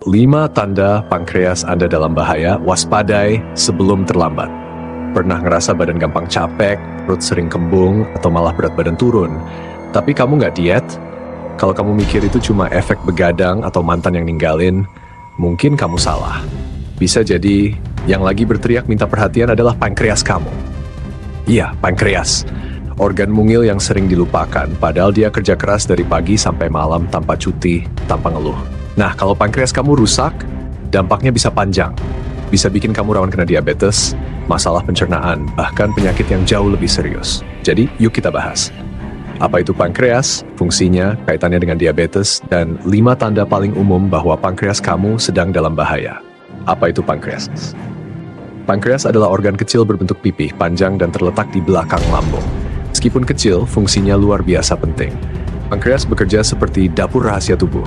5 tanda pankreas Anda dalam bahaya, waspadai sebelum terlambat. Pernah ngerasa badan gampang capek, perut sering kembung, atau malah berat badan turun, tapi kamu nggak diet? Kalau kamu mikir itu cuma efek begadang atau mantan yang ninggalin, mungkin kamu salah. Bisa jadi yang lagi berteriak minta perhatian adalah pankreas kamu. Iya, pankreas. Organ mungil yang sering dilupakan, padahal dia kerja keras dari pagi sampai malam tanpa cuti, tanpa ngeluh. Nah, kalau pankreas kamu rusak, dampaknya bisa panjang. Bisa bikin kamu rawan kena diabetes, masalah pencernaan, bahkan penyakit yang jauh lebih serius. Jadi, yuk kita bahas. Apa itu pankreas, fungsinya, kaitannya dengan diabetes, dan 5 tanda paling umum bahwa pankreas kamu sedang dalam bahaya. Apa itu pankreas? Pankreas adalah organ kecil berbentuk pipih, panjang dan terletak di belakang lambung. Meskipun kecil, fungsinya luar biasa penting. Pankreas bekerja seperti dapur rahasia tubuh.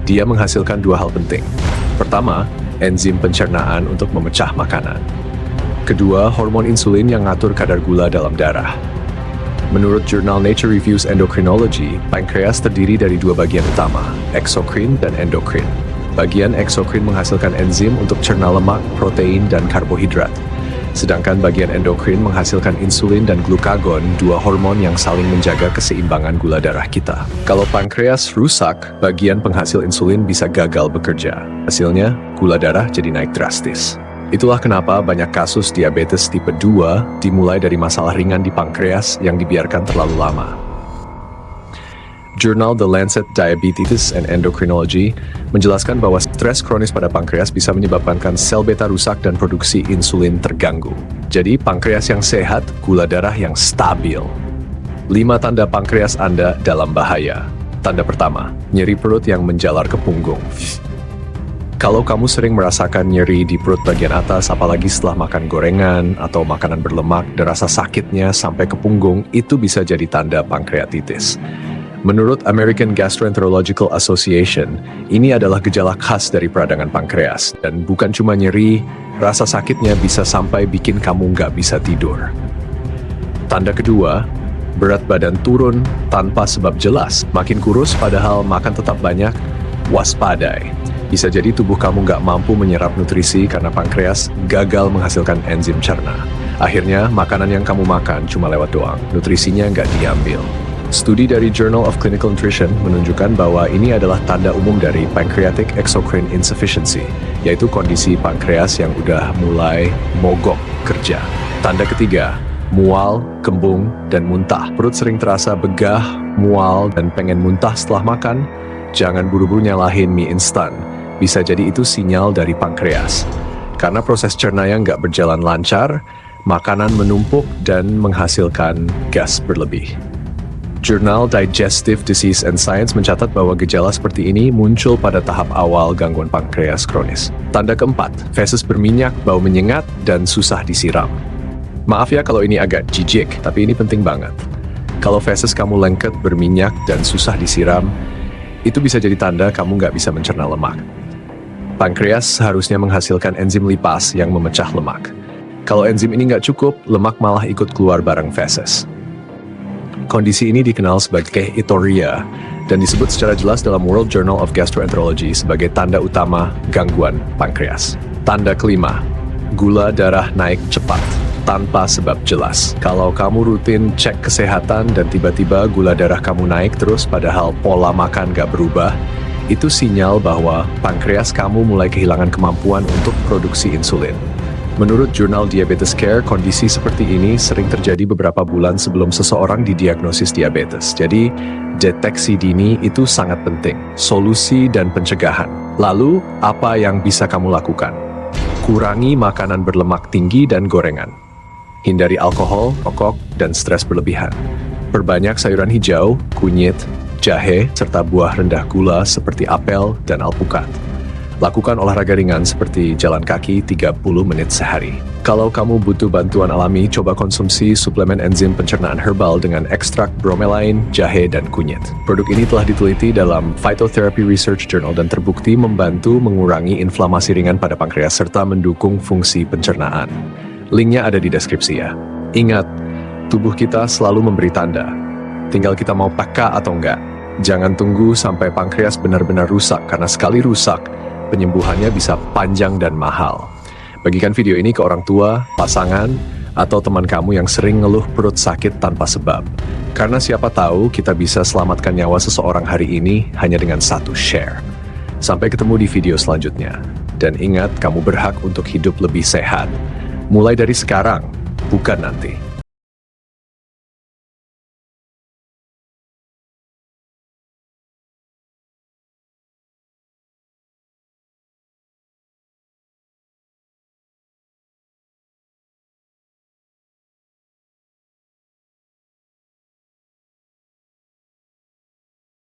Dia menghasilkan 2 hal penting. Pertama, enzim pencernaan untuk memecah makanan. Kedua, hormon insulin yang ngatur kadar gula dalam darah. Menurut jurnal Nature Reviews Endocrinology, pankreas terdiri dari 2 bagian utama, eksokrin dan endokrin. Bagian eksokrin menghasilkan enzim untuk cerna lemak, protein, dan karbohidrat. Sedangkan bagian endokrin menghasilkan insulin dan glukagon, 2 hormon yang saling menjaga keseimbangan gula darah kita. Kalau pankreas rusak, bagian penghasil insulin bisa gagal bekerja. Hasilnya, gula darah jadi naik drastis. Itulah kenapa banyak kasus diabetes tipe 2 dimulai dari masalah ringan di pankreas yang dibiarkan terlalu lama. Jurnal The Lancet Diabetes and Endocrinology menjelaskan bahwa stres kronis pada pankreas bisa menyebabkan sel beta rusak dan produksi insulin terganggu. Jadi, pankreas yang sehat, gula darah yang stabil. 5 tanda pankreas Anda dalam bahaya. Tanda pertama, nyeri perut yang menjalar ke punggung. Kalau kamu sering merasakan nyeri di perut bagian atas, apalagi setelah makan gorengan atau makanan berlemak dan rasa sakitnya sampai ke punggung, itu bisa jadi tanda pankreatitis. Menurut American Gastroenterological Association, ini adalah gejala khas dari peradangan pankreas. Dan bukan cuma nyeri, rasa sakitnya bisa sampai bikin kamu nggak bisa tidur. Tanda kedua, berat badan turun tanpa sebab jelas. Makin kurus padahal makan tetap banyak, waspadai. Bisa jadi tubuh kamu nggak mampu menyerap nutrisi karena pankreas gagal menghasilkan enzim cerna. Akhirnya, makanan yang kamu makan cuma lewat doang, nutrisinya nggak diambil. Studi dari Journal of Clinical Nutrition menunjukkan bahwa ini adalah tanda umum dari pancreatic exocrine insufficiency, yaitu kondisi pankreas yang udah mulai mogok kerja. Tanda ketiga, mual, kembung, dan muntah. Perut sering terasa begah, mual, dan pengen muntah setelah makan. Jangan buru-buru nyalahin mie instan. Bisa jadi itu sinyal dari pankreas. Karena proses cernanya nggak berjalan lancar, makanan menumpuk dan menghasilkan gas berlebih. Jurnal Digestive Disease and Science mencatat bahwa gejala seperti ini muncul pada tahap awal gangguan pankreas kronis. Tanda keempat, feses berminyak, bau menyengat, dan susah disiram. Maaf ya kalau ini agak jijik, tapi ini penting banget. Kalau feses kamu lengket, berminyak, dan susah disiram, itu bisa jadi tanda kamu nggak bisa mencerna lemak. Pankreas harusnya menghasilkan enzim lipas yang memecah lemak. Kalau enzim ini nggak cukup, lemak malah ikut keluar bareng feses. Kondisi ini dikenal sebagai itoria dan disebut secara jelas dalam World Journal of Gastroenterology sebagai tanda utama gangguan pankreas. Tanda kelima, gula darah naik cepat tanpa sebab jelas. Kalau kamu rutin cek kesehatan dan tiba-tiba gula darah kamu naik terus padahal pola makan gak berubah, itu sinyal bahwa pankreas kamu mulai kehilangan kemampuan untuk produksi insulin. Menurut jurnal Diabetes Care, kondisi seperti ini sering terjadi beberapa bulan sebelum seseorang didiagnosis diabetes. Jadi, deteksi dini itu sangat penting. Solusi dan pencegahan. Lalu, apa yang bisa kamu lakukan? Kurangi makanan berlemak tinggi dan gorengan. Hindari alkohol, rokok, dan stres berlebihan. Perbanyak sayuran hijau, kunyit, jahe, serta buah rendah gula seperti apel dan alpukat. Lakukan olahraga ringan seperti jalan kaki 30 menit sehari. Kalau kamu butuh bantuan alami, coba konsumsi suplemen enzim pencernaan herbal dengan ekstrak bromelain, jahe, dan kunyit. Produk ini telah diteliti dalam Phytotherapy Research Journal dan terbukti membantu mengurangi inflamasi ringan pada pankreas serta mendukung fungsi pencernaan. Linknya ada di deskripsi ya. Ingat, tubuh kita selalu memberi tanda. Tinggal kita mau peka atau enggak. Jangan tunggu sampai pankreas benar-benar rusak, karena sekali rusak, penyembuhannya bisa panjang dan mahal. Bagikan video ini ke orang tua, pasangan, atau teman kamu yang sering ngeluh perut sakit tanpa sebab. Karena siapa tahu kita bisa selamatkan nyawa seseorang hari ini hanya dengan satu share. Sampai ketemu di video selanjutnya. Dan ingat, kamu berhak untuk hidup lebih sehat. Mulai dari sekarang, bukan nanti.